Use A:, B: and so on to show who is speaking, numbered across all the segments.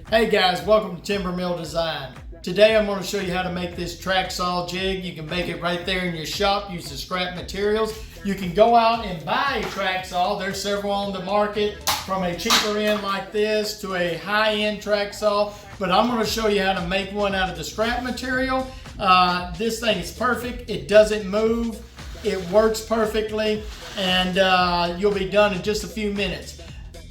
A: Hey guys, welcome to Timber Mill Design. Today I'm going to show you how to make this track saw jig. You can make it right there in your shop, use the scrap materials. You can go out and buy a track saw. There's several on the market, from a cheaper end like this to a high-end track saw. But I'm going to show you how to make one out of the scrap material. This thing is perfect. It doesn't move. It works perfectly, and you'll be done in just a few minutes.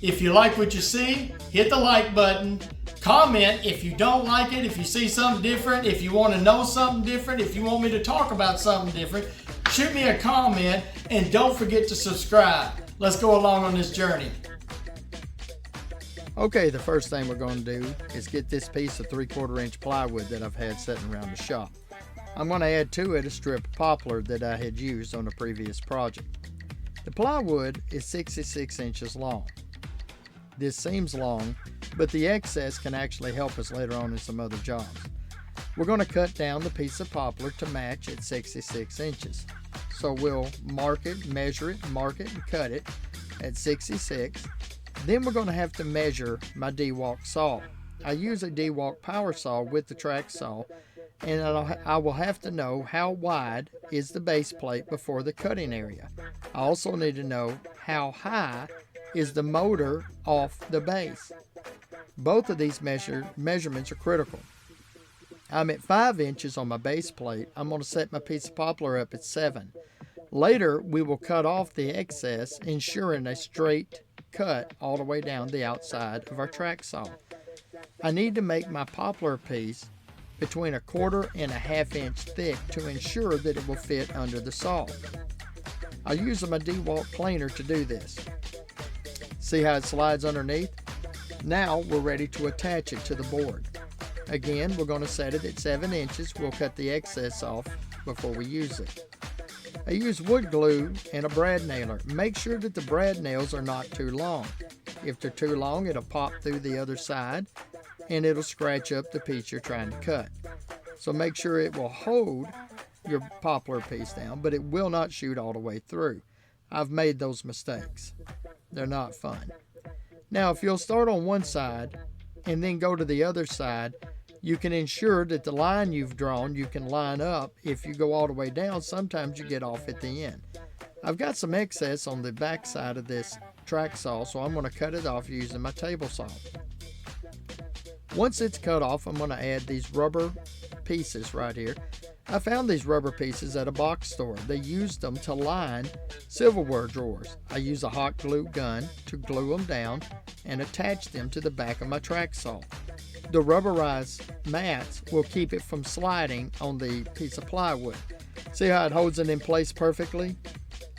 A: If you like what you see, hit the like button. Comment if you don't like it, if you see something different, if you want to know something different, if you want me to talk about something different, shoot me a comment, and don't forget to subscribe. Let's go along on this journey.
B: Okay, the first thing we're going to do is get this piece of 3/4 inch plywood that I've had sitting around the shop. I'm going to add to it a strip of poplar that I had used on a previous project. The plywood is 66 inches long. This seems long, but the excess can actually help us later on in some other jobs. We're going to cut down the piece of poplar to match at 66 inches. So we'll mark it, measure it, mark it, and cut it at 66. Then we're going to have to measure my DeWalt saw. I use a DeWalt power saw with the track saw, and I will have to know how wide is the base plate before the cutting area. I also need to know how high is the motor off the base. Both of these measurements are critical. I'm at 5 inches on my base plate. I'm going to set my piece of poplar up at 7. Later, we will cut off the excess, ensuring a straight cut all the way down the outside of our track saw. I need to make my poplar piece between 1/4 and 1/2 inch thick to ensure that it will fit under the saw. I use my DeWalt planer to do this. See how it slides underneath? Now we're ready to attach it to the board. Again, we're going to set it at 7 inches. We'll cut the excess off before we use it. I use wood glue and a brad nailer. Make sure that the brad nails are not too long. If they're too long, it'll pop through the other side and it'll scratch up the piece you're trying to cut. So make sure it will hold your poplar piece down, but it will not shoot all the way through. I've made those mistakes. They're not fun. Now, if you'll start on one side and then go to the other side, you can ensure that the line you've drawn, you can line up. If you go all the way down, sometimes you get off at the end. I've got some excess on the back side of this track saw, so I'm going to cut it off using my table saw. Once it's cut off, I'm going to add these rubber pieces right here. I found these rubber pieces at a box store. They used them to line silverware drawers. I use a hot glue gun to glue them down and attach them to the back of my track saw. The rubberized mats will keep it from sliding on the piece of plywood. See how it holds it in place perfectly?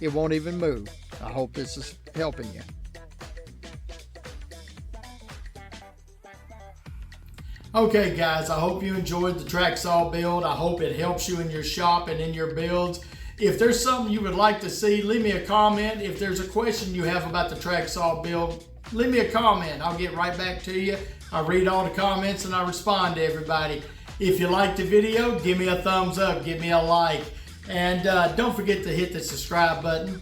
B: It won't even move. I hope this is helping you.
A: Okay guys, I hope you enjoyed the track saw build. I hope it helps you in your shop and in your builds. If there's something you would like to see, leave me a comment. If there's a question you have about the track saw build, leave me a comment. I'll get right back to you. I read all the comments and I respond to everybody. If you liked the video, give me a thumbs up, give me a like. And don't forget to hit the subscribe button.